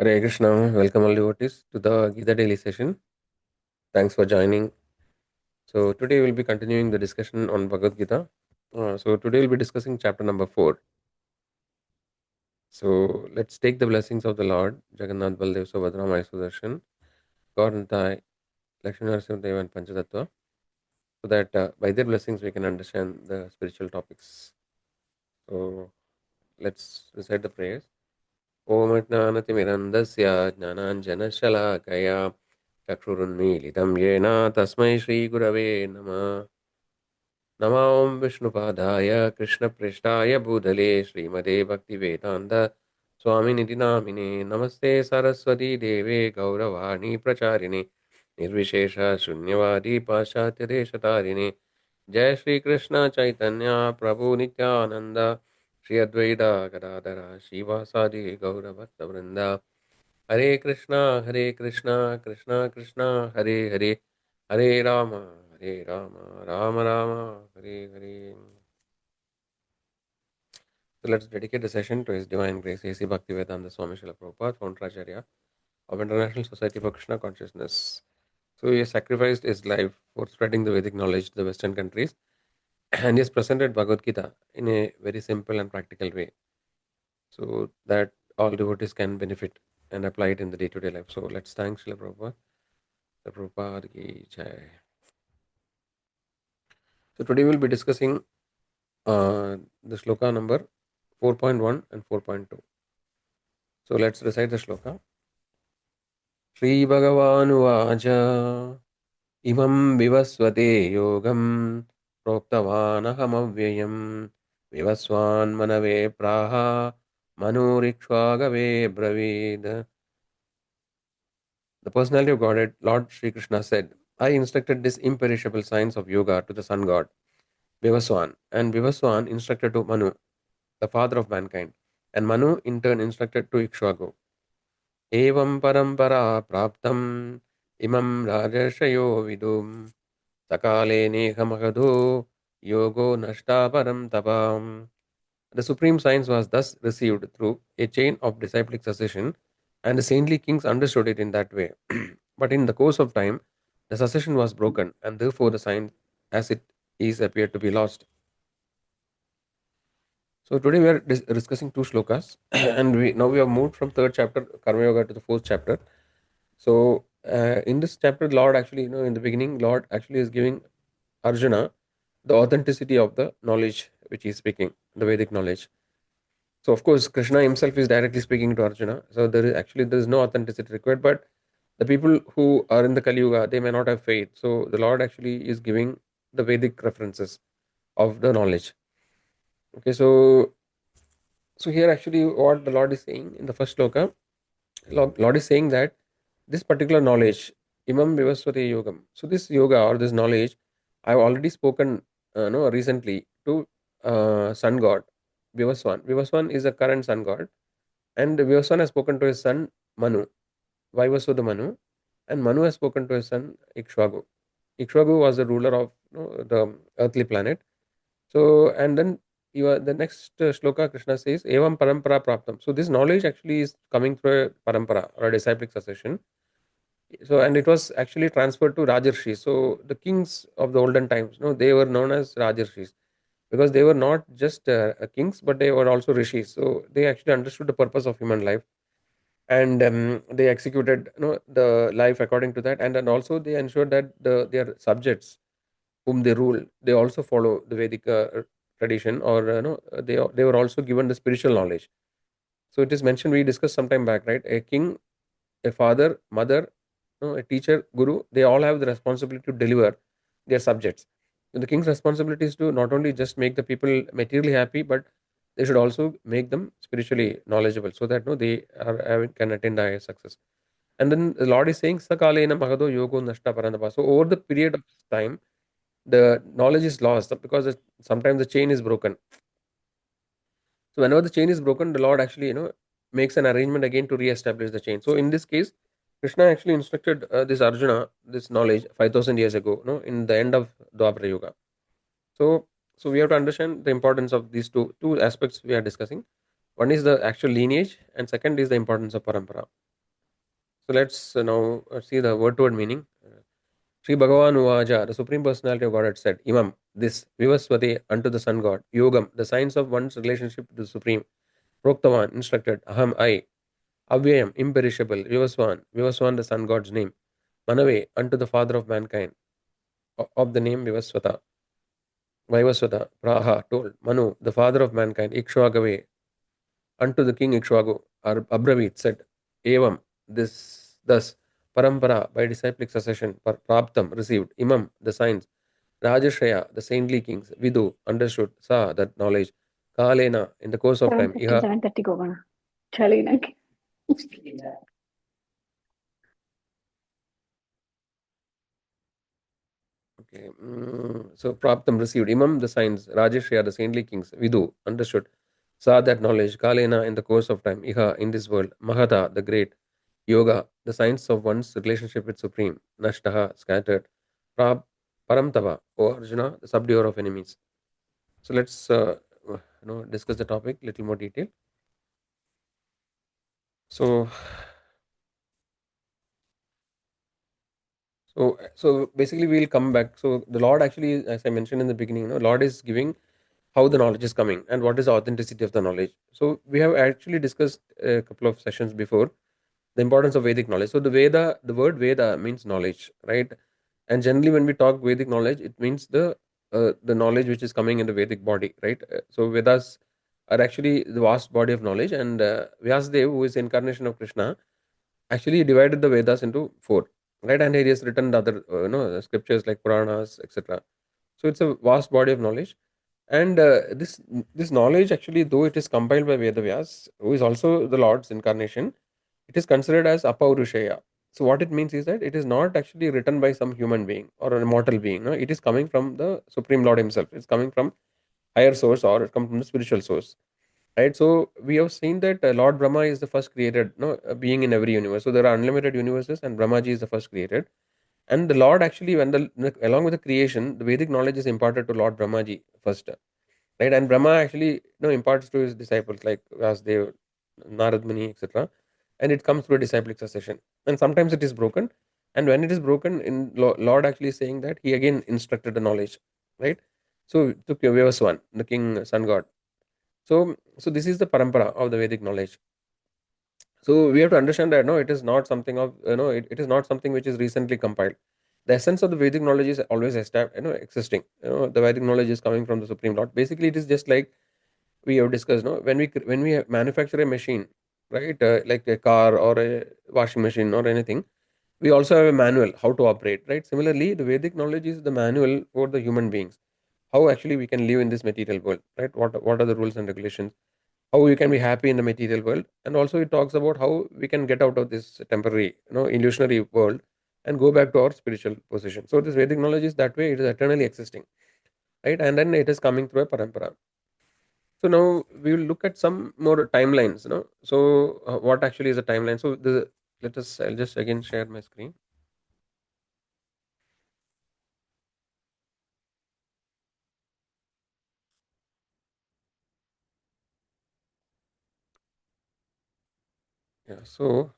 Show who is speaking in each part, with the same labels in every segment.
Speaker 1: Hare Krishna, welcome all devotees to the Gita Daily session. Thanks for joining. So, today we'll be continuing the discussion on Bhagavad Gita. Today we'll be discussing chapter number 4. So, let's take the blessings of the Lord, Jagannath Baldev Subhadra Mai Sudarshan, God and Thai, Lakshmi Narasimha and Panchatattva, so that by their blessings we can understand the spiritual topics. So, let's recite the prayers. Om Ajnanatimirandasya Jnananjanashalakaya चक्षुरुन्मीलितं येन तस्मै श्रीगुरवे नमः नमः ॐ विष्णुपादाय कृष्णप्रेष्ठाय भूतले श्रीमते भक्तिवेदान्त स्वामिनिति नामिने नमस्ते सरस्वती देवे गौरवाणी प्रचारिणे निर्विशेष शून्यवादी पाश्चात्यदेशतारिणे जय श्री कृष्ण चैतन्य प्रभु नित्यानंद श्री अद्वैत गदाधर श्रीवासादि गौरभक्तवृंद हरे Krishna Krishna Krishna Hare Hare Hare Ram Ram Ram Hare Hare. So let's dedicate the session to His Divine Grace, A.C. Bhaktivedanta Swami Srila Prabhupada, founder Acharya of International Society for Krishna Consciousness. So he has sacrificed his life for spreading the Vedic knowledge to the Western countries, and he has presented Bhagavad Gita in a very simple and practical way, so that all devotees can benefit and apply it in the day-to-day life. So let's thank Srila Prabhupada. The Prabhupada ki jai. So today we'll be discussing the shloka number 4.1 and 4.2. So let's recite the shloka. Shri Bhagavanuvaja imam vivasvate yogam proktavanahamavvyayam vivasvan manave praha manurikshvagave bravid. The personality of Godhead, Lord Sri Krishna said, I instructed this imperishable science of yoga to the sun god, Vivaswan, and Vivaswan instructed to Manu, the father of mankind, and Manu in turn instructed to Ikshvaku. Evam parampara praptam imam rajarshayo vidum sakale nehamagado yogo nashta param tapam. The supreme science was thus received through a chain of disciplic succession, and the saintly kings understood it in that way. But in the course of time, the succession was broken, and therefore the science as it is appeared to be lost. So today we are discussing two shlokas, and now we have moved from third chapter Karma Yoga to the fourth chapter. So in this chapter, Lord actually, in the beginning, Lord actually is giving Arjuna the authenticity of the knowledge which he is speaking, the Vedic knowledge. So of course, Krishna himself is directly speaking to Arjuna. So there is no authenticity required, but the people who are in the Kali Yuga, they may not have faith. So the Lord actually is giving the Vedic references of the knowledge. Okay, so here actually what the Lord is saying in the first sloka, Lord is saying that this particular knowledge, Imam Vivaswate Yogam. So this yoga or this knowledge, I've already spoken no, recently to sun god, Vivaswan. Vivaswan is the current sun god, and Vivaswan has spoken to his son Manu, Vaivasvata Manu, and Manu has spoken to his son Ikshvaku. Ikshvaku was the ruler of the earthly planet. So, and then the next shloka Krishna says, Evam parampara praptam. So, this knowledge actually is coming through a parampara or a disciplic succession. So, and it was actually transferred to Rajarshis. So, the kings of the olden times, they were known as Rajarshis because they were not just kings, but they were also rishis. So, they actually understood the purpose of human life, and they executed the life according to that, and then also they ensured that their subjects whom they rule, they also follow the Vedic tradition, or no, they were also given the spiritual knowledge. So it is mentioned, we discussed some time back, right? A king, a father, mother, a teacher, guru, they all have the responsibility to deliver their subjects. So the king's responsibility is to not only just make the people materially happy, but they should also make them spiritually knowledgeable, so that they can attain the highest success. And then the Lord is saying, Sakalena Magado Yogo Nashta Paranapa. So over the period of time, the knowledge is lost because sometimes the chain is broken. So whenever the chain is broken, the Lord actually makes an arrangement again to re-establish the chain. So in this case, Krishna actually instructed this Arjuna this knowledge 5,000 years ago, in the end of Dwapara Yuga. So we have to understand the importance of these two aspects we are discussing. One is the actual lineage, and second is the importance of parampara. So let's now see the word to word meaning. Sri Bhagavan Uvaja, the Supreme Personality of Godhead said, Imam, this Vivaswati unto the Sun God, Yogam, the science of one's relationship to the Supreme, Proktavan, instructed, Aham, I, Avyayam, imperishable, Vivaswan, the Sun God's name, Manave, unto the Father of mankind, of the name Vivaswata, Praha, told, Manu, the Father of mankind, Ikshvagave, unto the king Ikshvagu, Abravit said, Evam, this, thus, Parampara, by disciplic succession, Praptam, received, Imam, the science, Rajashraya, the saintly kings, Vidu, understood, Sa, that knowledge, Kalena, in the course of time,
Speaker 2: 7:15,
Speaker 1: Iha,
Speaker 2: 7:30 ಹೋಗೋಣ ಚಳಿ ನಂಗೆ.
Speaker 1: okay, so Praptam received, Imam, the science, Rajashraya, the saintly kings, Vidu, understood, Sa, that knowledge, Kalena, in the course of time, Iha, in this world, Mahata, the great, Yoga, the science of one's relationship with Supreme, Nashtaha, scattered, Prab, Paramtava, O Arjuna, the subduer of enemies. So let's discuss the topic little more detail. So so basically we'll come back. So the Lord actually, as I mentioned in the beginning, Lord is giving how the knowledge is coming and what is the authenticity of the knowledge. So we have actually discussed a couple of sessions before the importance of Vedic knowledge. So the word Veda means knowledge, right? And generally, when we talk Vedic knowledge, it means the knowledge which is coming in the Vedic body, right? So Vedas are actually the vast body of knowledge, and Vyasdev, who is incarnation of Krishna, actually divided the Vedas into four, right? And he has written the other, scriptures like Puranas, etc. So it's a vast body of knowledge, and this knowledge actually, though it is compiled by Vedavyas, who is also the Lord's incarnation, it is considered as Apaurushaya. So what it means is that it is not actually written by some human being or an immortal being. No? It is coming from the Supreme Lord Himself. It's coming from higher source or it comes from the spiritual source. Right. So we have seen that Lord Brahma is the first created being in every universe. So there are unlimited universes and Brahmaji is the first created. And the Lord actually, when along with the creation, the Vedic knowledge is imparted to Lord Brahmaji first, right? And Brahma actually imparts to his disciples like Vasudev, Narad Muni, etc. And it comes through a disciplic succession. And sometimes it is broken. And when it is broken, in Lord actually saying that he again instructed the knowledge, right? So to Vyavaswan, the king sun god. So this is the parampara of the Vedic knowledge. So we have to understand that no, it is not something of it is not something which is recently compiled. The essence of the Vedic knowledge is always existing. The Vedic knowledge is coming from the Supreme Lord. Basically, it is just like we have discussed. No, when we manufacture a machine, right, like a car or a washing machine or anything, we also have a manual how to operate. Right. Similarly, the Vedic knowledge is the manual for the human beings. How actually we can live in this material world. Right. What are the rules and regulations? How we can be happy in the material world, and also it talks about how we can get out of this temporary illusionary world and go back to our spiritual position. So this Vedic knowledge is that way, it is eternally existing, right? And then it is coming through a parampara. So now we will look at some more timelines, so what actually is a timeline? So I'll just again share my screen. Yeah, so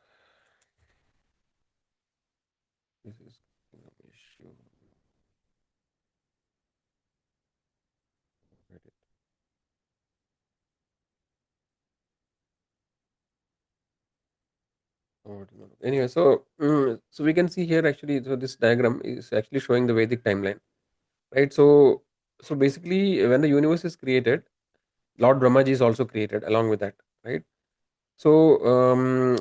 Speaker 1: this is issue. Oh, anyway, so we can see here actually, so this diagram is actually showing the Vedic timeline, right? So basically, when the universe is created, Lord Brahmaji is also created along with that, right? So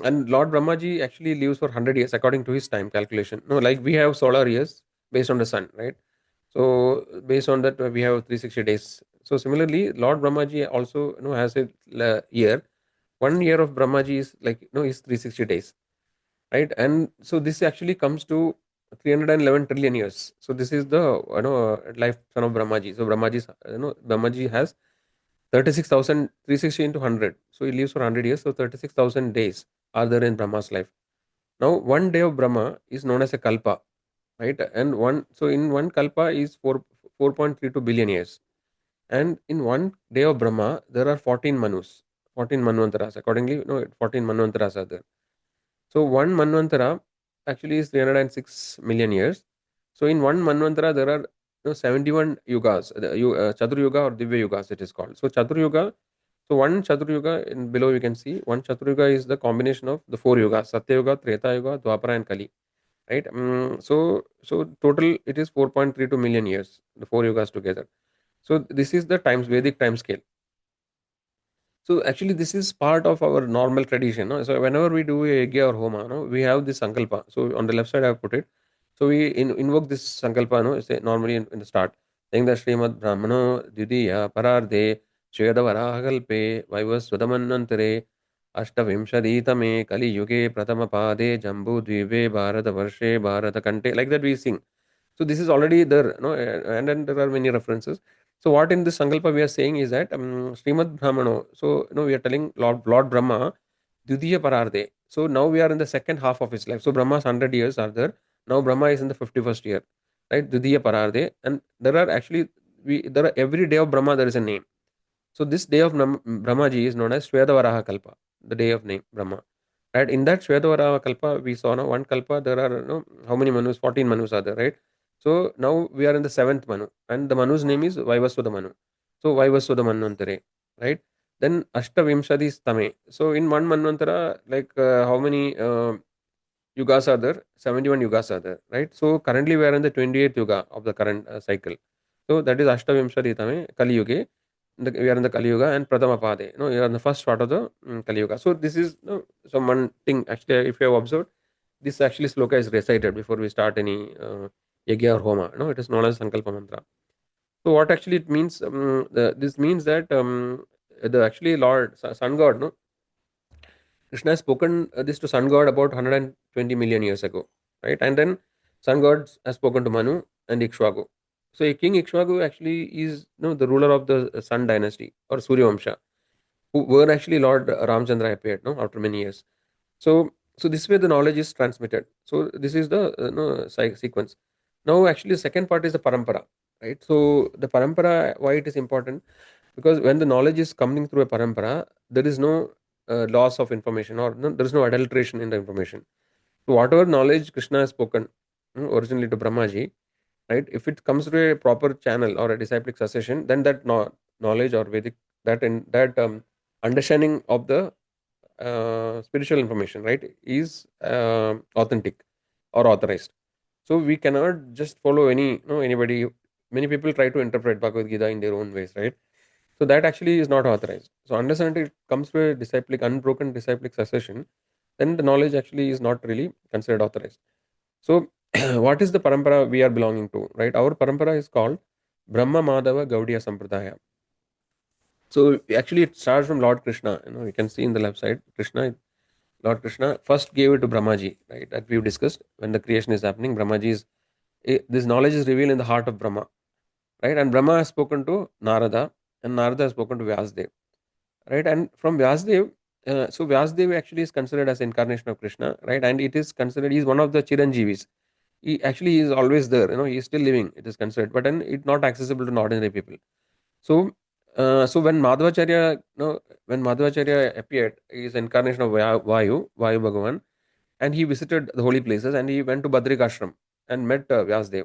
Speaker 1: and Lord Brahmaji actually lives for 100 years according to his time calculation. No, like we have solar years based on the sun, right? So based on that, we have 360 days. So similarly, Lord Brahmaji also has a year. 1 year of Brahmaji is like is 360 days, right? And so this actually comes to 311 trillion years. So this is the lifespan of Brahmaji. So Brahmaji has 36,360 into 100. So he lives for 100 years. So 36,000 days are there in Brahma's life. Now, 1 day of Brahma is known as a kalpa, right? And in one kalpa is 4.32 billion years. And in 1 day of Brahma, there are 14 manus, 14 manvantaras. Accordingly, 14 manvantaras are there. So one Manvantara actually is 306 million years. So in one Manvantara, there are 71 yugas, Chatur Yuga or Divya Yugas, it is called. So Chatur Yuga, so one Chatur Yuga, in below you can see, one Chatur Yuga is the combination of the four yugas, Satya Yuga, Treta Yuga, Dwapara and Kali, right? So total it is 4.32 million years, the four yugas together. So this is the times Vedic time scale. So actually, this is part of our normal tradition. No? So whenever we do a yajna or homa, no, we have this sankalpa. So on the left side, I have put it. So we invoke this sankalpa. No, say normally in the start, saying that Srimad Brahmano Didiya Pararde Shvedavarahakalpe Vaivasvadamannantare Ashtavimshaditame Kali Yuge Pratama Pade Jambu Dvive Bharata Varshe Bharata Kante. Like that we sing. So this is already there, no, and then there are many references. So what in this Sankalpa we are saying is that Srimad Brahmano. So we are telling Lord Brahma, Dvidiya Pararde. So now we are in the second half of his life. So Brahma's 100 years are there. Now Brahma is in the 51st year, right? Dvidiya Pararde, and there are actually there are every day of Brahma there is a name. So this day of Brahmaji is known as Shvedavaraha Kalpa, the day of name Brahma. Right? In that Shvedavaraha Kalpa, we saw now one Kalpa, there are how many Manus? 14 Manus are there, right? So now we are in the seventh Manu, and the Manu's name is Vaivasvada Manu. So Vaivasvada Manvantare, right? Then Ashtavimshadi Stame. So in one Manvantara, like how many yugas are there? 71 yugas are there, right? So currently we are in the 28th yuga of the current cycle. So that is Ashtavimshadi Tame, Kali Yuge. We are in the Kali Yuga and Pradama Pade. We are in the first part of the Kali Yuga. So this is some one thing. Actually, if you have observed, this actually sloka is recited before we start any yagya or homa. It is known as Sankalpa Mantra. So what actually it means? This means that the actually Lord Sun God, no, Krishna has spoken this to Sun God about 120 million years ago, right? And then Sun God has spoken to Manu and Ikshvaku. So King Ikshvaku actually is the ruler of the Sun dynasty or Surya Vamsha, who were actually Lord Ramchandra appeared after many years. So this way the knowledge is transmitted. So this is the sequence. Now actually the second part is the parampara, right? So the parampara, why it is important? Because when the knowledge is coming through a parampara, there is no loss of information, or there is no adulteration in the information. So whatever knowledge Krishna has spoken originally to Brahmaji, right? If it comes through a proper channel or a disciplic succession, then that knowledge or Vedic that understanding of the spiritual information, right, is authentic or authorized. So we cannot just follow anybody. Many people try to interpret Bhagavad Gita in their own ways, right? So that actually is not authorized. So understanding it comes to a disciplic, unbroken disciplic succession, then the knowledge actually is not really considered authorized. So what is the parampara we are belonging to, right? Our parampara is called Brahma Madhava Gaudiya Sampradaya. So actually it starts from Lord Krishna. You can see in the left side, Lord Krishna first gave it to Brahmaji, right? That we've discussed. When the creation is happening, this knowledge is revealed in the heart of Brahma, right? And Brahma has spoken to Narada, and Narada has spoken to Vyasdev, right? And from Vyasdev, so Vyasdev actually is considered as incarnation of Krishna, right? And it is considered, he is one of the Chiranjeevis. He actually is always there, he is still living, it is considered, but then it's not accessible to ordinary people. So, so when Madhvacharya, when Madhvacharya appeared, he is incarnation of Vayu Bhagavan, and he visited the holy places, and he went to Badrik Ashram and met Vyasdev,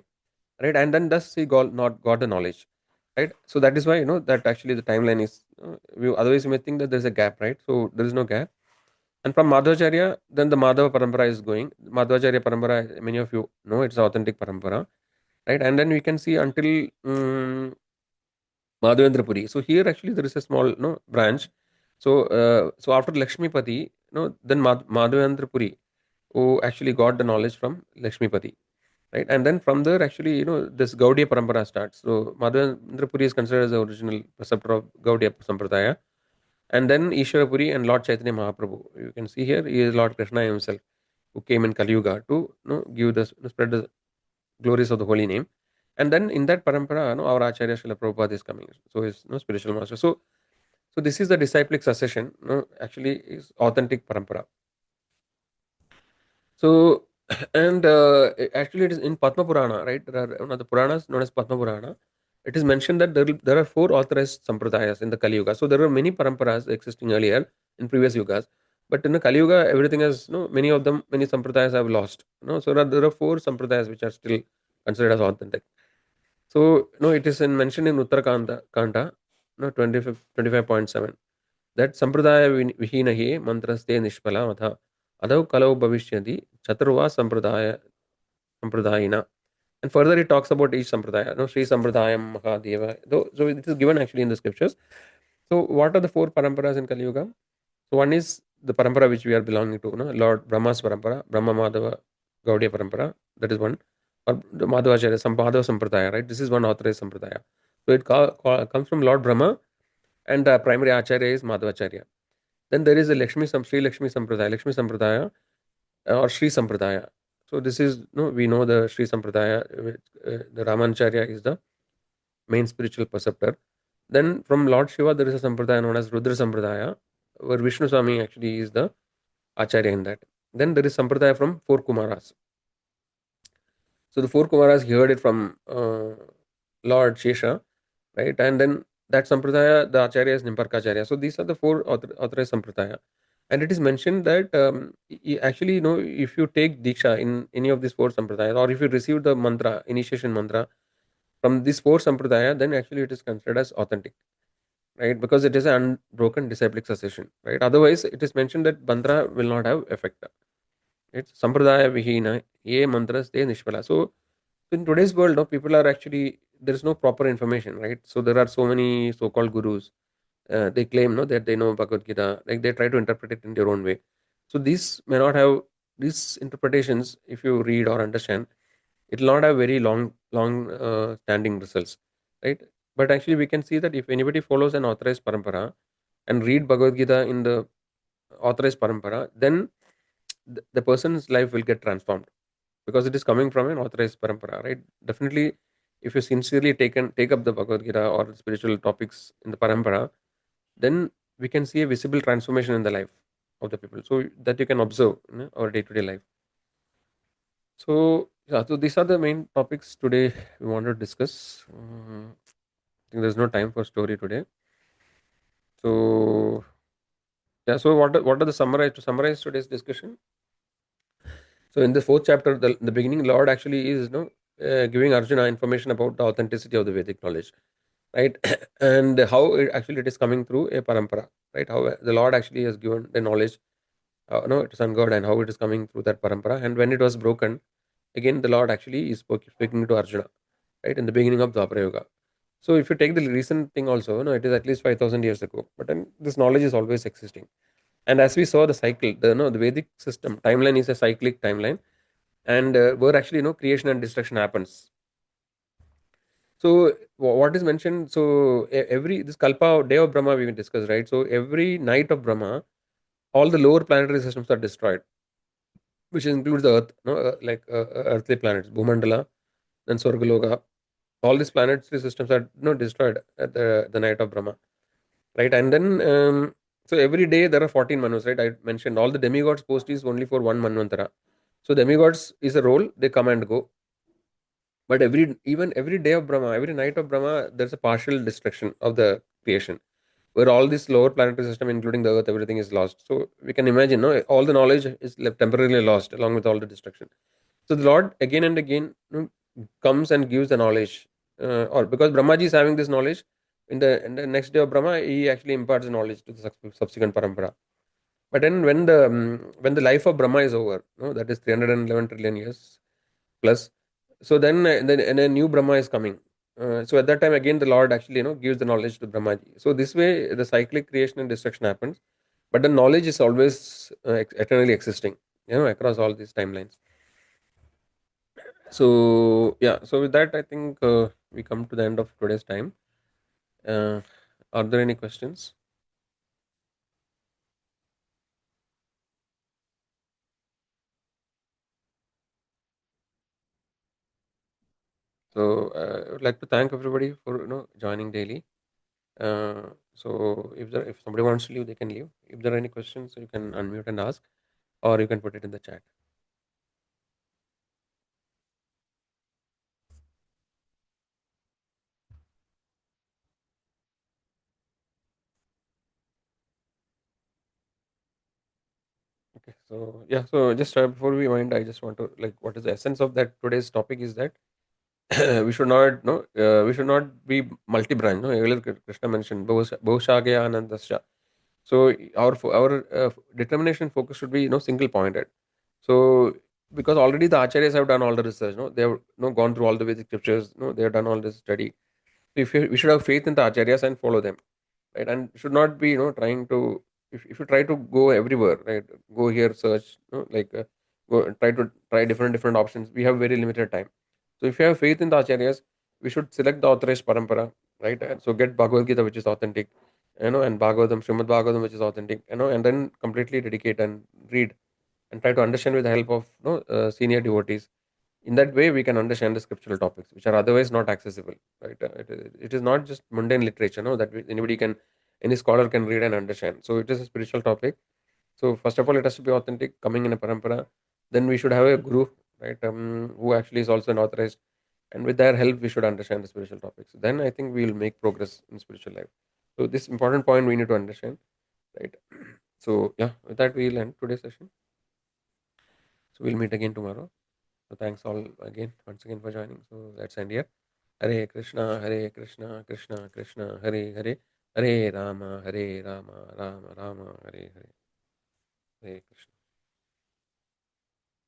Speaker 1: right? And then thus he got the knowledge, right? So that is why that actually the timeline is. Otherwise, you may think that there is a gap, right? So there is no gap. And from Madhvacharya, then the Madhava Parampara is going. Madhvacharya Parampara, many of you know, it's authentic Parampara, right? And then we can see until Madhavendra Puri. So here actually there is a small branch. So after Lakshmipati, then Madhavendra Puri, who actually got the knowledge from Lakshmipati, right? And then from there actually this Gaudiya Parampara starts. So Madhavendra Puri is considered as the original preceptor of Gaudiya Sampradaya. And then Ishwara Puri and Lord Chaitanya Mahaprabhu. You can see here he is Lord Krishna himself, who came in Kali Yuga to give the spread the glories of the holy name. And then in that parampara, our Acharya Srila Prabhupada is coming. So he's spiritual master. So this is the disciplic succession. Actually, is authentic parampara. So and actually, it is in Padma Purana, right? There are one of the Puranas known as Padma Purana. It is mentioned that there are four authorized sampradayas in the Kali Yuga. So there were many paramparas existing earlier in previous yugas, But in the Kali Yuga, everything has, many of them, many sampradayas have lost. So there are four sampradayas which are still considered as authentic. So, it is mentioned in Uttarakanda, Kanta, 25.7, that sampradaya vihinahi mantraste nishpala matha adau kalau bhavishyati chaturva sampradayina. And further, it talks about each sampradaya, Sri Sampradayam Mahadeva. So it is given actually in the scriptures. So, what are the four paramparas in Kali Yuga? So, one is the parampara which we are belonging to, Lord Brahma's parampara, Brahma Madhava Gaudiya parampara. That is one. Or the Madhavacharya, Madhava Sampradaya, right? This is one authorized Sampradaya. So, it comes from Lord Brahma, and the primary Acharya is Madhavacharya. Then there is a Sri Lakshmi Sampradaya, or Sri Sampradaya. So, this is, we know the Sri Sampradaya, the Ramanacharya is the main spiritual preceptor. Then from Lord Shiva, there is a sampradaya known as Rudra Sampradaya, where Vishnu Swami actually is the Acharya in that. Then there is sampradaya from four Kumaras. So the four Kumaras, he heard it from Lord Shesha, right? And then that sampradaya, the Acharya is Nimparkacharya. So these are the four authorized sampradaya. And it is mentioned that actually, if you take Diksha in any of these four sampradayas, or if you receive the mantra, initiation mantra from these four sampradaya, then actually it is considered as authentic, right? Because it is an unbroken disciplic succession, right? Otherwise, it is mentioned that mantra will not have effect. It's sampradaya vihina, ye mantras te nishpala. So in today's world, no, people are actually, there is no proper information, right? So there are so many so-called gurus. They claim, no, that they know Bhagavad Gita, like they try to interpret it in their own way. So these may not have these interpretations. If you read or understand, it will not have very long standing results, right? But actually, we can see that if anybody follows an authorized parampara and read Bhagavad Gita in the authorized parampara, then the person's life will get transformed because it is coming from an authorized parampara, right? Definitely, if you sincerely take up the Bhagavad Gita or spiritual topics in the parampara, then we can see a visible transformation in the life of the people. So that you can observe in our day-to-day life. So yeah, so these are the main topics today we want to discuss. I think there's no time for story today. So yeah, so what are the summarize today's discussion? So in the fourth chapter, the beginning, Lord actually is giving Arjuna information about the authenticity of the Vedic knowledge, right? And how it is coming through a parampara, right? How the Lord actually has given the knowledge, to sun god, and how it is coming through that parampara. And when it was broken, again the Lord actually is speaking to Arjuna, right, in the beginning of Dwapara Yuga. So if you take the recent thing also, it is at least 5,000 years ago. But then this knowledge is always existing. And as we saw the cycle, the Vedic system timeline is a cyclic timeline, and where actually creation and destruction happens. So what is mentioned? So every this Kalpa day of Brahma we discussed, right? So every night of Brahma, all the lower planetary systems are destroyed, which includes the Earth, earthly planets, Bhumandala, then Swargaloka. All these planetary systems are destroyed at the night of Brahma, right? And then so every day there are 14 manus, right? I mentioned all the demigods post is only for one manvantara. So demigods is a role, they come and go. But every day of Brahma, every night of Brahma, there's a partial destruction of the creation, where all this lower planetary system, including the Earth, everything is lost. So we can imagine, no, all the knowledge is left temporarily lost along with all the destruction. So the Lord again and again comes and gives the knowledge, or because Brahmaji is having this knowledge, in the next day of Brahma, he actually imparts the knowledge to the subsequent parampara. But then when the life of Brahma is over, that is 311 trillion years plus. So then and a new Brahma is coming. So at that time again the Lord actually gives the knowledge to Brahmaji. So this way the cyclic creation and destruction happens, but the knowledge is always eternally existing, across all these timelines. So yeah, so with that I think we come to the end of today's time. Uh, are there any questions? So I would like to thank everybody for joining daily. So if somebody wants to leave, they can leave. If there are any questions, you can unmute and ask, or you can put it in the chat. So yeah, so just before we wind, I just want to like what is the essence of that today's topic is that we should not be multi-branch. No, earlier Krishna mentioned Bohshagya Anandasya. So our determination focus should be single pointed. So because already the acharyas have done all the research, no, they have gone through all the Vedic scriptures, no, they have done all this study. So if we should have faith in the acharyas and follow them, right, and should not be trying to if you try to go everywhere, right, go here search, like go try different options. We have very limited time. So if you have faith in the acharyas, we should select the authorized parampara, right? And so get Bhagavad Gita, which is authentic, and Bhagavatam, Srimad Bhagavatam, which is authentic, and then completely dedicate and read and try to understand with the help of senior devotees. In that way, we can understand the scriptural topics, which are otherwise not accessible, right? It is not just mundane literature, no, that anybody can, any scholar can read and understand. So it is a spiritual topic. So first of all, it has to be authentic, coming in a parampara. Then we should have a guru, right, who actually is also an authorized, and with their help, we should understand the spiritual topics. Then I think we will make progress in spiritual life. So this important point we need to understand, right? So yeah, with that we'll end today's session. So we'll meet again tomorrow. So thanks all again once again for joining. So let's end here. Hare Krishna, Krishna Krishna, Hare Hare, Hare Rama, Rama Rama, Hare Hare, Hare Krishna.